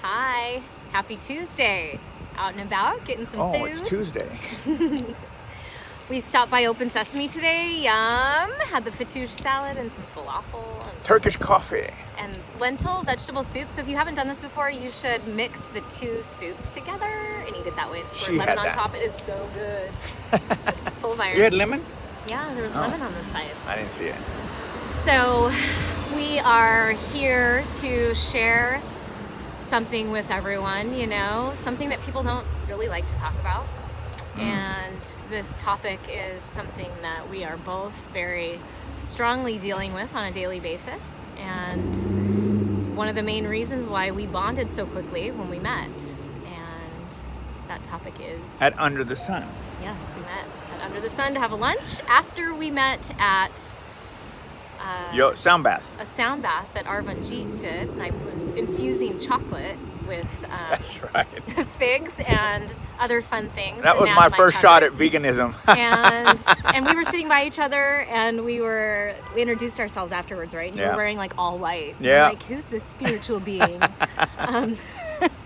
Hi. Happy Tuesday. Out and about, getting some food. Oh, it's Tuesday. We stopped by Open Sesame today. Yum. Had the fattoush salad and some falafel. And Turkish coffee. And lentil vegetable soup. So if you haven't done this before, you should mix the two soups together and eat it that way. And squirt lemon on top. It is so good. Full of iron. You had lemon? Yeah, there was lemon on the side. I didn't see it. So we are here to share something with everyone, something that people don't really like to talk about. And this topic is something that we are both very strongly dealing with on a daily basis. And one of the main reasons why we bonded so quickly when we met. And that topic is... At Under the Sun. Yes, we met at Under the Sun to have a lunch after we met at... sound bath. A sound bath that Arvanjeet did. And I was infusing chocolate with That's right. figs and other fun things. That was my first shot at veganism. and we were sitting by each other, and we introduced ourselves afterwards, right? And you were wearing like all white. Yeah. Like, who's this spiritual being? And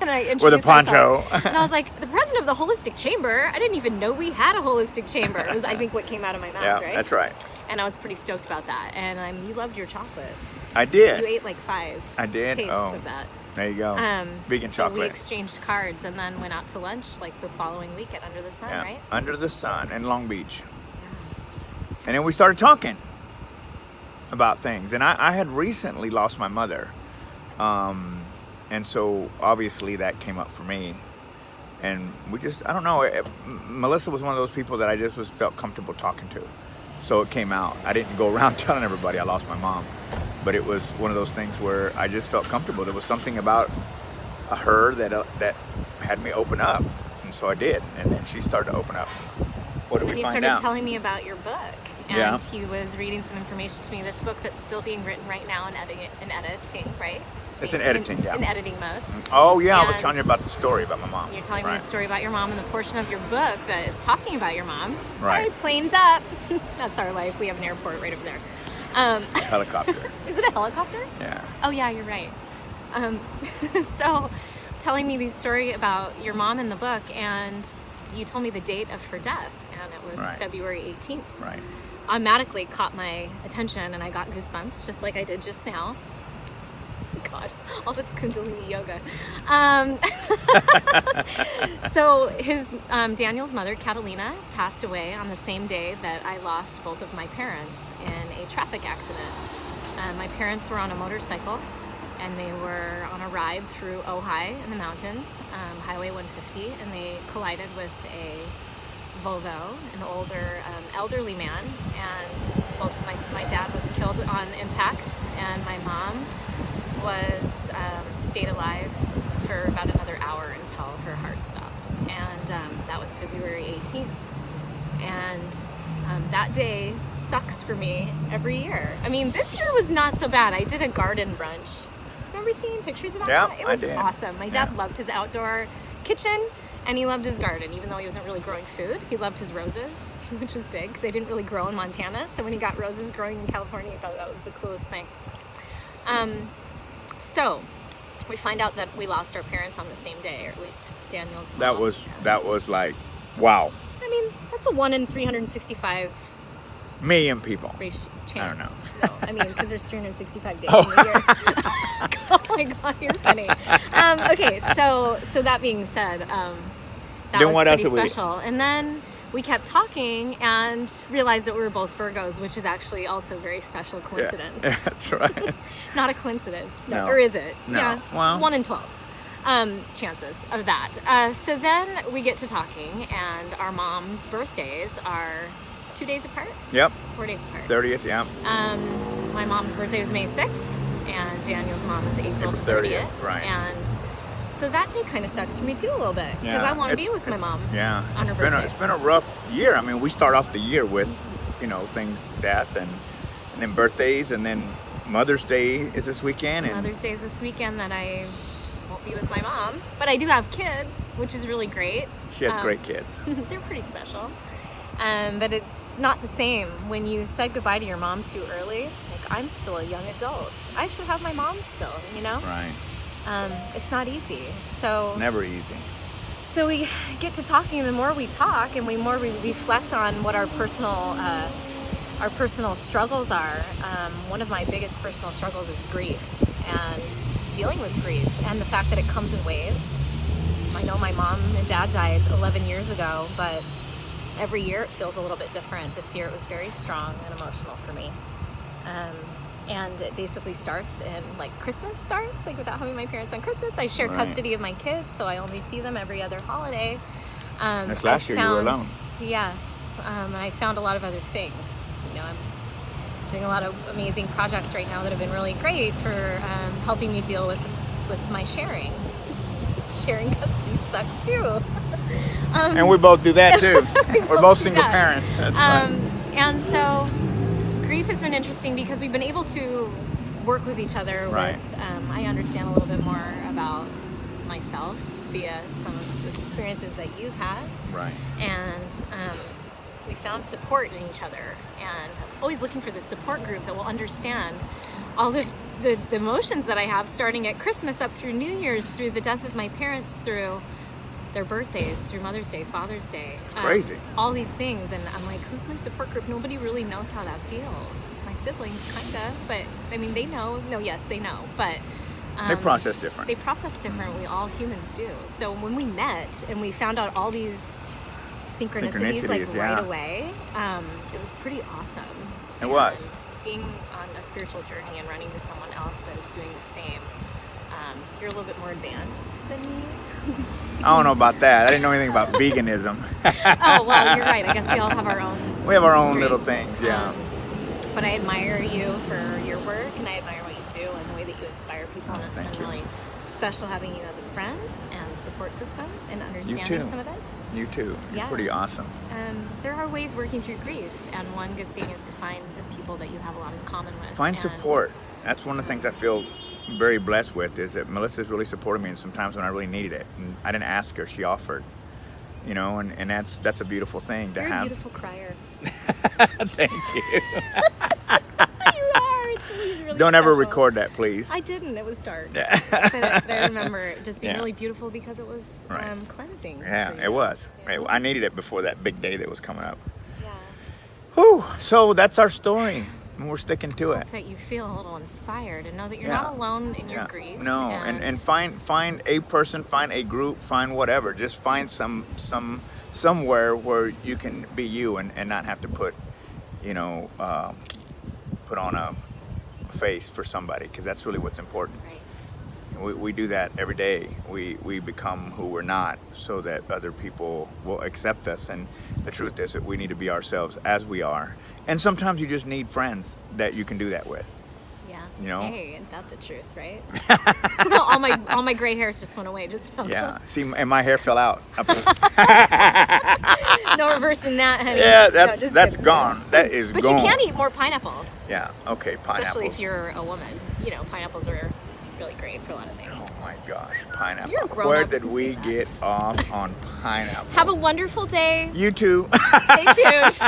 I introduced with a poncho. myself, and I was like, the president of the Holistic Chamber. I didn't even know we had a holistic chamber. It was, I think, what came out of my mouth, right? That's right. And I was pretty stoked about that. And you loved your chocolate. I did. You ate like 5 tastes of that. There you go. Vegan so chocolate. We exchanged cards and then went out to lunch like the following week at Under the Sun, right? Under the Sun in Long Beach. Yeah. And then we started talking about things. And I had recently lost my mother. And so obviously that came up for me. And we just, I don't know, Melissa was one of those people that I just felt comfortable talking to. So it came out. I didn't go around telling everybody I lost my mom. But it was one of those things where I just felt comfortable. There was something about her that had me open up. And so I did. And then she started to open up. What did we find out? And he started telling me about your book. And Yeah. he was reading some information to me. This book that's still being written right now in editing, right? It's in editing, yeah. In editing mode. Oh, yeah. And I was telling you about the story about my mom. You're telling me the story about your mom and the portion of your book that is talking about your mom. Right. Sorry, planes up. That's our life. We have an airport right over there. Helicopter. Is it a helicopter? Yeah. Oh, yeah, you're right. So, telling me the story about your mom in the book, and you told me the date of her death, and it was February 18th. Right. Automatically caught my attention, and I got goosebumps, just like I did just now. God, all this Kundalini yoga. So Daniel's mother, Catalina, passed away on the same day that I lost both of my parents in a traffic accident. My parents were on a motorcycle, and they were on a ride through Ojai in the mountains, Highway 150, and they collided with a Volvo, an older elderly man, and my dad was killed on impact, and my mom stayed alive for about another hour until her heart stopped. And that was February 18th. And that day sucks for me every year. I mean, this year was not so bad. I did a garden brunch. Remember seeing pictures of that? Yeah, It was I did. awesome. My dad loved his outdoor kitchen, and he loved his garden. Even though he wasn't really growing food, he loved his roses, which was big because they didn't really grow in Montana. So when he got roses growing in California, he thought that was the coolest thing. So we find out that we lost our parents on the same day, or at least Daniel's mom. That was like, wow. I mean, that's a 1 in 365 million people. chance. I don't know. No, I mean, because there's 365 days in the year. Oh my God, you're funny. Okay, so that being said, that Then was what else pretty did we- special. And then we kept talking and realized that we were both Virgos, which is actually also a very special coincidence. Yeah, that's right. Not a coincidence. No. Or is it? No. Yeah, it's Well. 1 in 12 chances of that. So then we get to talking, and our mom's birthdays are 2 days apart? Yep. 4 days apart. 30th, yeah. My mom's birthday is May 6th, and Daniel's mom is April 30th. Right. And so that day kind of sucks for me too a little bit, because I want to be with my mom on her birthday. It's been a rough year. I mean, we start off the year with, things, death, and then birthdays, and then Mother's Day is this weekend. And Mother's Day is this weekend that I won't be with my mom, but I do have kids, which is really great. She has great kids. They're pretty special. But it's not the same when you said goodbye to your mom too early. Like, I'm still a young adult. I should have my mom still, Right. it's not easy. So Never easy. So we get to talking, and the more we talk and we reflect on what our personal struggles are. One of my biggest personal struggles is grief and dealing with grief and the fact that it comes in waves. I know my mom and dad died 11 years ago, but every year it feels a little bit different. This year it was very strong and emotional for me. And it basically starts in, like, Christmas starts, like, without having my parents on Christmas. I share custody of my kids, so I only see them every other holiday. This last year you were alone. Yes, and I found a lot of other things. You know, I'm doing a lot of amazing projects right now that have been really great for helping me deal with my sharing. Sharing custody sucks too. And we both do that too. We're both single parents. That's fun. And so grief has been interesting because we've been able to work with each other. Right. I understand a little bit more about myself via some of the experiences that you've had. Right. And we found support in each other. And I'm always looking for this support group that will understand all the emotions that I have, starting at Christmas up through New Year's, through the death of my parents, through their birthdays, through Mother's Day, Father's Day. It's crazy. All these things. And I'm like, who's my support group? Nobody really knows how that feels. My siblings, kind of. But, I mean, they know. No, yes, they know. But they process different. They process different. We all humans do. So when we met and we found out all these synchronicities like right away, it was pretty awesome. It was. Being on a spiritual journey and running with someone else that is doing the same. You're a little bit more advanced than me. I don't know about that. I didn't know anything about veganism. Oh, well, you're right. I guess we all have our own. We have our own streams. little things, yeah. But I admire you for your work, and I admire what you do and the way that you inspire people. And it's been really special having you as a friend and support system and understanding some of this. You too. You're pretty awesome. There are ways working through grief, and one good thing is to find people that you have a lot in common with. Find support. That's one of the things I feel very blessed with, is that Melissa's really supported me, and sometimes when I really needed it, and I didn't ask her, she offered. You know, and that's a beautiful thing to have. You're a beautiful crier. Thank you. You are. It's really Don't ever special. record that, please. I didn't. It was dark. but I remember it just being really beautiful because it was cleansing. Yeah, it was. Yeah. I needed it before that big day that was coming up. Yeah. Whew. So that's our story, and we're sticking to it. That you feel a little inspired and know that you're not alone in your grief. No, and find a person, find a group, find whatever. Just find somewhere where you can be you and not have to put on a face for somebody, because that's really what's important. Right. We do that every day. We become who we're not so that other people will accept us. And the truth is that we need to be ourselves as we are. And sometimes you just need friends that you can do that with. Yeah. You know? Hey, isn't that the truth, right? all my gray hairs just went away. Yeah. See, and my hair fell out. No reversing that, honey. Yeah, that's gone. That is but gone. But you can eat more pineapples. Yeah. Okay, pineapples. Especially if you're a woman. You know, pineapples are really great for a lot of things. Oh my gosh, pineapple. You're a grown Where up, did we get off on pineapple? Have a wonderful day. You too. Stay tuned.